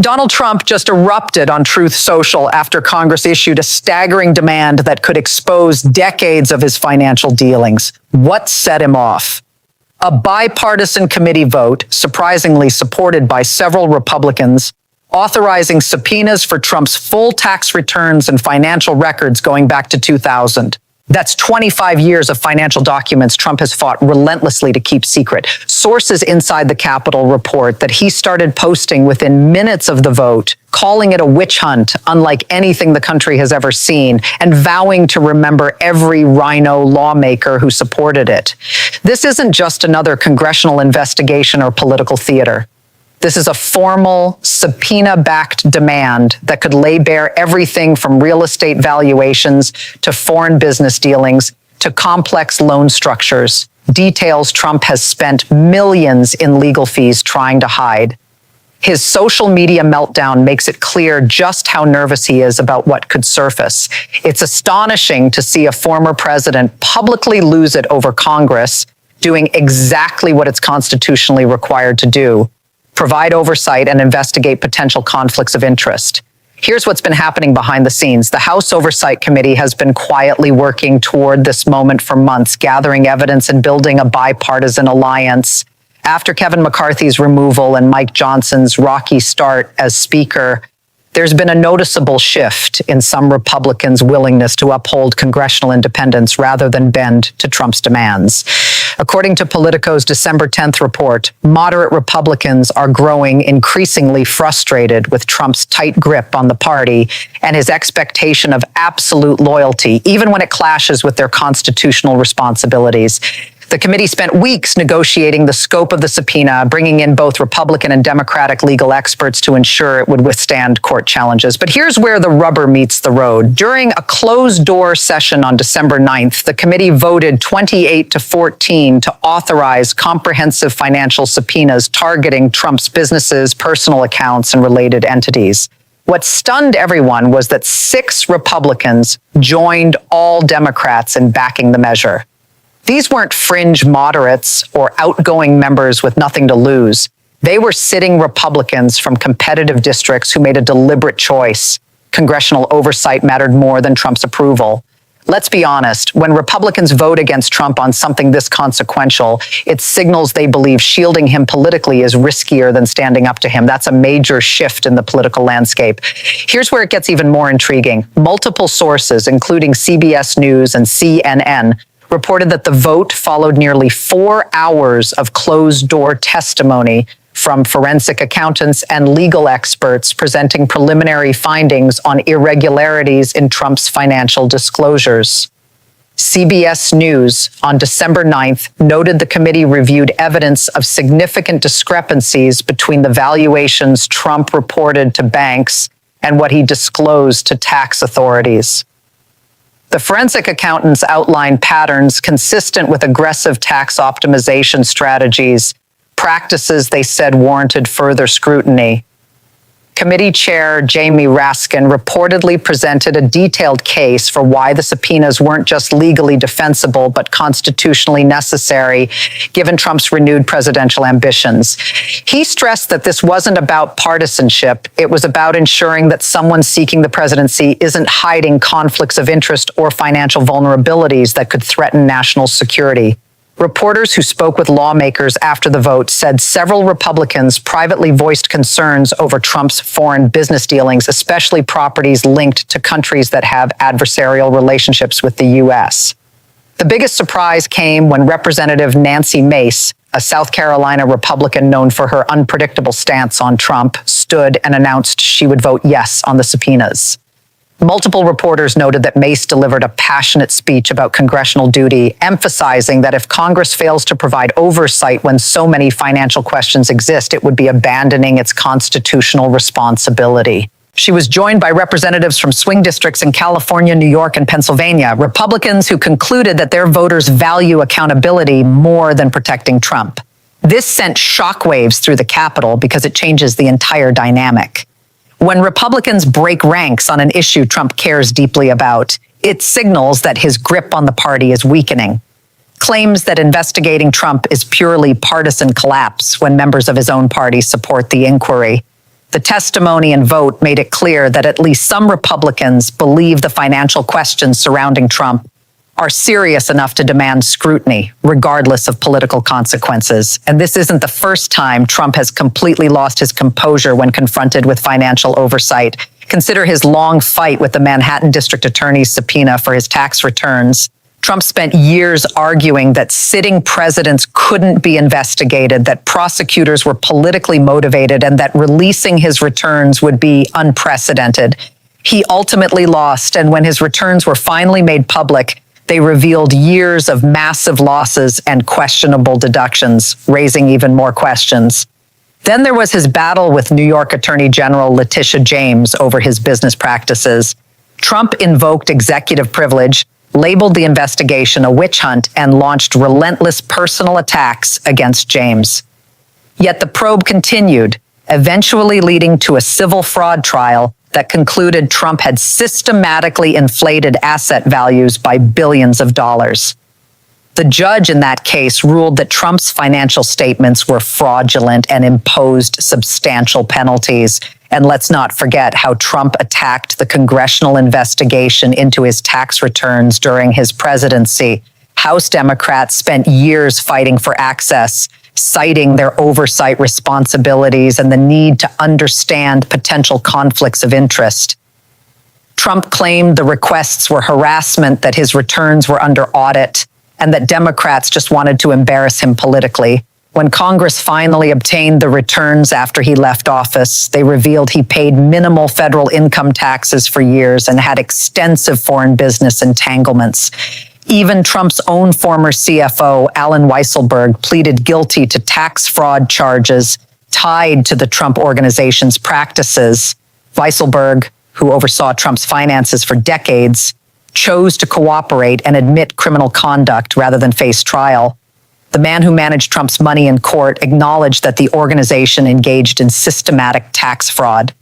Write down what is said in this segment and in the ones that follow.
Donald Trump just erupted on Truth Social after Congress issued a staggering demand that could expose decades of his financial dealings. What set him off? A bipartisan committee vote, surprisingly supported by several Republicans, authorizing subpoenas for Trump's full tax returns and financial records going back to 2000. That's 25 years of financial documents Trump has fought relentlessly to keep secret. Sources inside the Capitol report that he started posting within minutes of the vote, calling it a witch hunt unlike anything the country has ever seen, and vowing to remember every rhino lawmaker who supported it. This isn't just another congressional investigation or political theater. This is a formal, subpoena-backed demand that could lay bare everything from real estate valuations to foreign business dealings to complex loan structures, details Trump has spent millions in legal fees trying to hide. His social media meltdown makes it clear just how nervous he is about what could surface. It's astonishing to see a former president publicly lose it over Congress, doing exactly what it's constitutionally required to do: provide oversight and investigate potential conflicts of interest. Here's what's been happening behind the scenes. The House Oversight Committee has been quietly working toward this moment for months, gathering evidence and building a bipartisan alliance. After Kevin McCarthy's removal and Mike Johnson's rocky start as Speaker, there's been a noticeable shift in some Republicans' willingness to uphold congressional independence rather than bend to Trump's demands. According to Politico's December 10th report, moderate Republicans are growing increasingly frustrated with Trump's tight grip on the party and his expectation of absolute loyalty, even when it clashes with their constitutional responsibilities. The committee spent weeks negotiating the scope of the subpoena, bringing in both Republican and Democratic legal experts to ensure it would withstand court challenges. But here's where the rubber meets the road. During a closed-door session on December 9th, the committee voted 28-14 to authorize comprehensive financial subpoenas targeting Trump's businesses, personal accounts, and related entities. What stunned everyone was that 6 Republicans joined all Democrats in backing the measure. These weren't fringe moderates or outgoing members with nothing to lose. They were sitting Republicans from competitive districts who made a deliberate choice. Congressional oversight mattered more than Trump's approval. Let's be honest, when Republicans vote against Trump on something this consequential, it signals they believe shielding him politically is riskier than standing up to him. That's a major shift in the political landscape. Here's where it gets even more intriguing. Multiple sources, including CBS News and CNN, reported that the vote followed nearly 4 hours of closed-door testimony from forensic accountants and legal experts presenting preliminary findings on irregularities in Trump's financial disclosures. CBS News on December 9th noted the committee reviewed evidence of significant discrepancies between the valuations Trump reported to banks and what he disclosed to tax authorities. The forensic accountants outlined patterns consistent with aggressive tax optimization strategies, practices they said warranted further scrutiny. Committee Chair Jamie Raskin reportedly presented a detailed case for why the subpoenas weren't just legally defensible, but constitutionally necessary, given Trump's renewed presidential ambitions. He stressed that this wasn't about partisanship. It was about ensuring that someone seeking the presidency isn't hiding conflicts of interest or financial vulnerabilities that could threaten national security. Reporters who spoke with lawmakers after the vote said several Republicans privately voiced concerns over Trump's foreign business dealings, especially properties linked to countries that have adversarial relationships with the U.S. The biggest surprise came when Representative Nancy Mace, a South Carolina Republican known for her unpredictable stance on Trump, stood and announced she would vote yes on the subpoenas. Multiple reporters noted that Mace delivered a passionate speech about congressional duty, emphasizing that if Congress fails to provide oversight when so many financial questions exist, it would be abandoning its constitutional responsibility. She was joined by representatives from swing districts in California, New York, and Pennsylvania, Republicans who concluded that their voters value accountability more than protecting Trump. This sent shockwaves through the Capitol because it changes the entire dynamic. When Republicans break ranks on an issue Trump cares deeply about, it signals that his grip on the party is weakening. Claims that investigating Trump is purely partisan collapse when members of his own party support the inquiry. The testimony and vote made it clear that at least some Republicans believe the financial questions surrounding Trump are serious enough to demand scrutiny, regardless of political consequences. And this isn't the first time Trump has completely lost his composure when confronted with financial oversight. Consider his long fight with the Manhattan District Attorney's subpoena for his tax returns. Trump spent years arguing that sitting presidents couldn't be investigated, that prosecutors were politically motivated, and that releasing his returns would be unprecedented. He ultimately lost, and when his returns were finally made public, they revealed years of massive losses and questionable deductions, raising even more questions. Then there was his battle with New York Attorney General Letitia James over his business practices. Trump invoked executive privilege, labeled the investigation a witch hunt, and launched relentless personal attacks against James. Yet the probe continued, eventually leading to a civil fraud trial that concluded Trump had systematically inflated asset values by billions of dollars. The judge in that case ruled that Trump's financial statements were fraudulent and imposed substantial penalties. And let's not forget how Trump attacked the congressional investigation into his tax returns during his presidency. House Democrats spent years fighting for access, citing their oversight responsibilities and the need to understand potential conflicts of interest. Trump claimed the requests were harassment, that his returns were under audit, and that Democrats just wanted to embarrass him politically. When Congress finally obtained the returns after he left office, they revealed he paid minimal federal income taxes for years and had extensive foreign business entanglements. Even Trump's own former CFO, Alan Weisselberg, pleaded guilty to tax fraud charges tied to the Trump organization's practices. Weisselberg, who oversaw Trump's finances for decades, chose to cooperate and admit criminal conduct rather than face trial. The man who managed Trump's money in court acknowledged that the organization engaged in systematic tax fraud.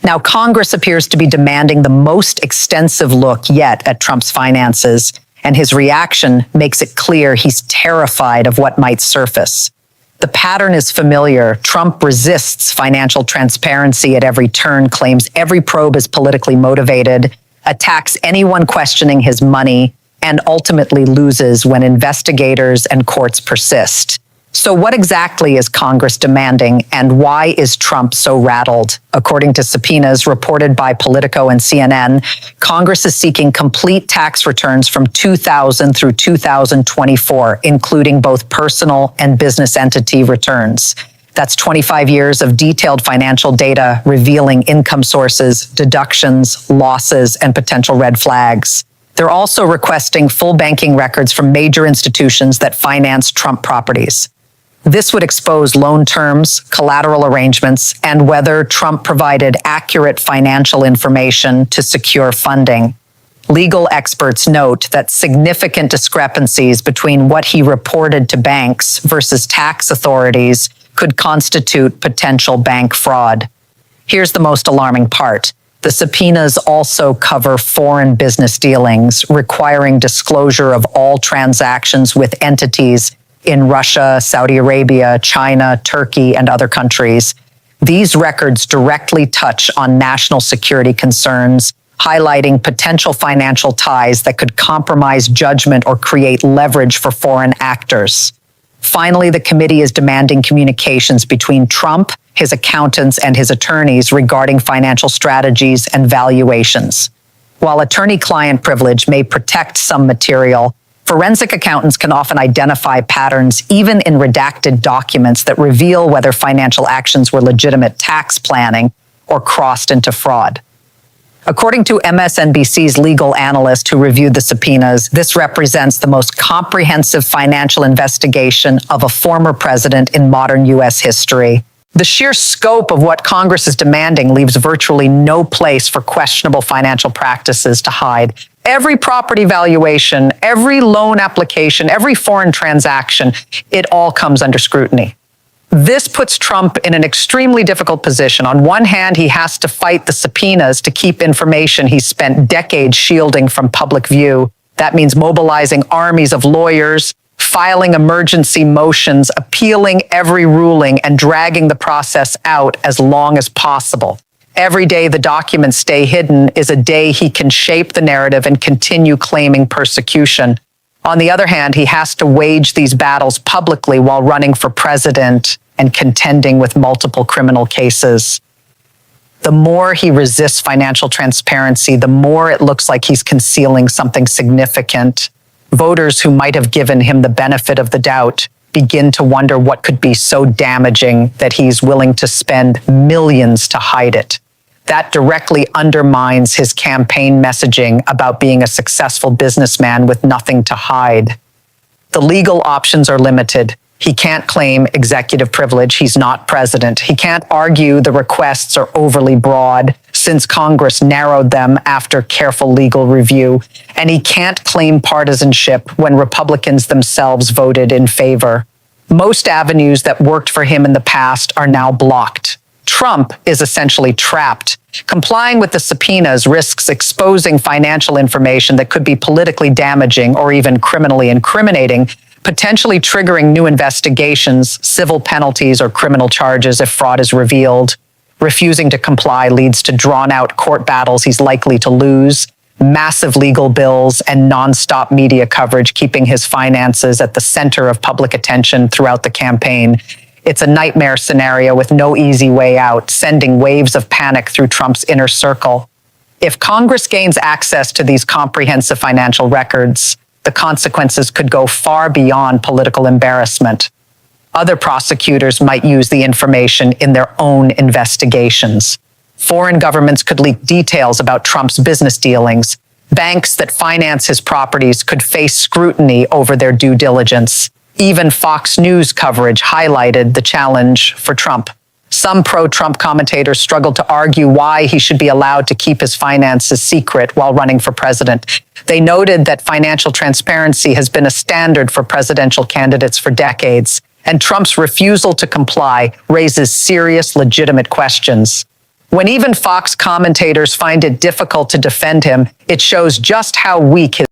Now, Congress appears to be demanding the most extensive look yet at Trump's finances, and his reaction makes it clear he's terrified of what might surface. The pattern is familiar. Trump resists financial transparency at every turn, claims every probe is politically motivated, attacks anyone questioning his money, and ultimately loses when investigators and courts persist. So what exactly is Congress demanding, and why is Trump so rattled? According to subpoenas reported by Politico and CNN, Congress is seeking complete tax returns from 2000 through 2024, including both personal and business entity returns. That's 25 years of detailed financial data revealing income sources, deductions, losses, and potential red flags. They're also requesting full banking records from major institutions that finance Trump properties. This would expose loan terms, collateral arrangements, and whether Trump provided accurate financial information to secure funding. Legal experts note that significant discrepancies between what he reported to banks versus tax authorities could constitute potential bank fraud. Here's the most alarming part. The subpoenas also cover foreign business dealings, requiring disclosure of all transactions with entities in Russia, Saudi Arabia, China, Turkey, and other countries. These records directly touch on national security concerns, highlighting potential financial ties that could compromise judgment or create leverage for foreign actors. Finally, the committee is demanding communications between Trump, his accountants, and his attorneys regarding financial strategies and valuations. While attorney-client privilege may protect some material, forensic accountants can often identify patterns even in redacted documents that reveal whether financial actions were legitimate tax planning or crossed into fraud. According to MSNBC's legal analyst who reviewed the subpoenas, this represents the most comprehensive financial investigation of a former president in modern U.S. history. The sheer scope of what Congress is demanding leaves virtually no place for questionable financial practices to hide. Every property valuation, every loan application, every foreign transaction, it all comes under scrutiny. This puts Trump in an extremely difficult position. On one hand, he has to fight the subpoenas to keep information he's spent decades shielding from public view. That means mobilizing armies of lawyers, filing emergency motions, appealing every ruling, and dragging the process out as long as possible. Every day the documents stay hidden is a day he can shape the narrative and continue claiming persecution. On the other hand, he has to wage these battles publicly while running for president and contending with multiple criminal cases. The more he resists financial transparency, the more it looks like he's concealing something significant. Voters who might have given him the benefit of the doubt begin to wonder what could be so damaging that he's willing to spend millions to hide it. That directly undermines his campaign messaging about being a successful businessman with nothing to hide. The legal options are limited. He can't claim executive privilege. He's not president. He can't argue the requests are overly broad since Congress narrowed them after careful legal review. And he can't claim partisanship when Republicans themselves voted in favor. Most avenues that worked for him in the past are now blocked. Trump is essentially trapped. Complying with the subpoenas risks exposing financial information that could be politically damaging or even criminally incriminating, potentially triggering new investigations, civil penalties, or criminal charges if fraud is revealed. Refusing to comply leads to drawn-out court battles he's likely to lose, massive legal bills, and nonstop media coverage keeping his finances at the center of public attention throughout the campaign. It's a nightmare scenario with no easy way out, sending waves of panic through Trump's inner circle. If Congress gains access to these comprehensive financial records, the consequences could go far beyond political embarrassment. Other prosecutors might use the information in their own investigations. Foreign governments could leak details about Trump's business dealings. Banks that finance his properties could face scrutiny over their due diligence. Even Fox News coverage highlighted the challenge for Trump. Some pro-Trump commentators struggled to argue why he should be allowed to keep his finances secret while running for president. They noted that financial transparency has been a standard for presidential candidates for decades, and Trump's refusal to comply raises serious, legitimate questions. When even Fox commentators find it difficult to defend him, it shows just how weak his